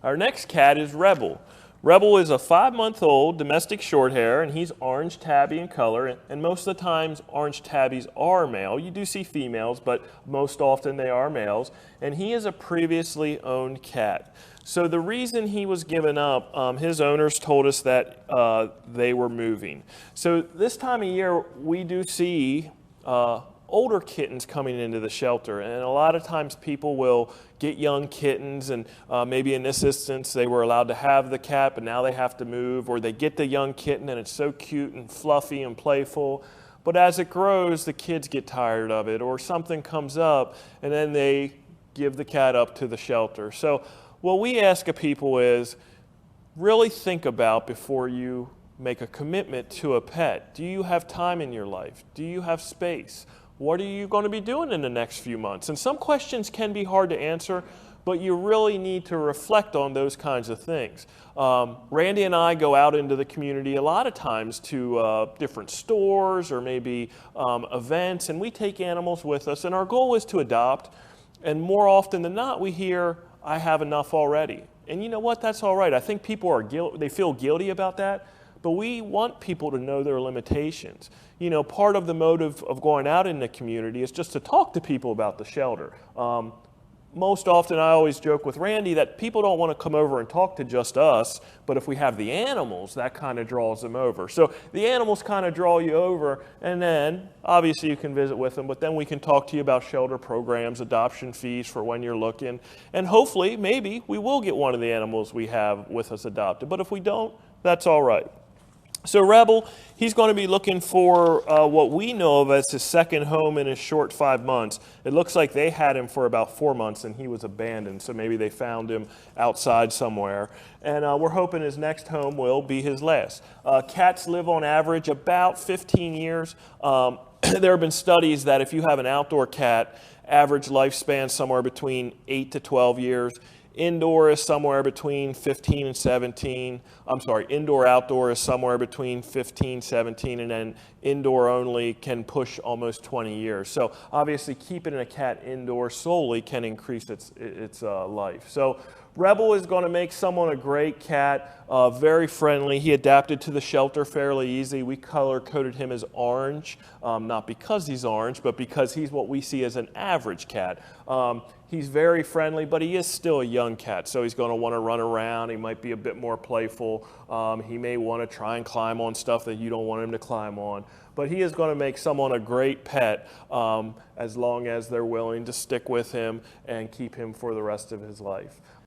Our next cat is Rebel. Rebel is a 5-month-old domestic shorthair, and he's orange tabby in color, and most of the times orange tabbies are male. You do see females, but most often they are males, and he is a previously owned cat. So the reason he was given up, his owners told us that they were moving. So this time of year, we do see older kittens coming into the shelter, and a lot of times people will get young kittens, and maybe in this instance they were allowed to have the cat but now they have to move, or they get the young kitten and it's so cute and fluffy and playful, but as it grows the kids get tired of it, or something comes up and then they give the cat up to the shelter. So what we ask of people is really think about before you make a commitment to a pet. Do you have time in your life? Do you have space? What are you going to be doing in the next few months? And some questions can be hard to answer, but you really need to reflect on those kinds of things. Randy and I go out into the community a lot of times to different stores or maybe events, and we take animals with us, and our goal is to adopt. And more often than not, we hear, "I have enough already." And you know what? That's all right. I think people are they feel guilty about that. But we want people to know their limitations. You know, part of the motive of going out in the community is just to talk to people about the shelter. Most often, I always joke with Randy that people don't want to come over and talk to just us, but if we have the animals, that kind of draws them over. So the animals kind of draw you over, and then obviously you can visit with them, but then we can talk to you about shelter programs, adoption fees for when you're looking, and hopefully, maybe, we will get one of the animals we have with us adopted. But if we don't, that's all right. So Rebel, he's going to be looking for what we know of as his second home in his short 5 months. It looks like they had him for about 4 months and he was abandoned, so maybe they found him outside somewhere. And we're hoping his next home will be his last. Cats live on average about 15 years. There have been studies that if you have an outdoor cat, average lifespan somewhere between 8 to 12 years. Indoor is somewhere between 15 and 17. I'm sorry, indoor-outdoor is somewhere between 15, 17, and then indoor only can push almost 20 years. So obviously keeping a cat indoor solely can increase its life. So Rebel is going to make someone a great cat, very friendly. He adapted to the shelter fairly easy. We color-coded him as orange, not because he's orange, but because he's what we see as an average cat. He's very friendly, but he is still a young cat, so he's going to want to run around. He might be a bit more playful. He may want to try and climb on stuff that you don't want him to climb on. But he is going to make someone a great pet as long as they're willing to stick with him and keep him for the rest of his life.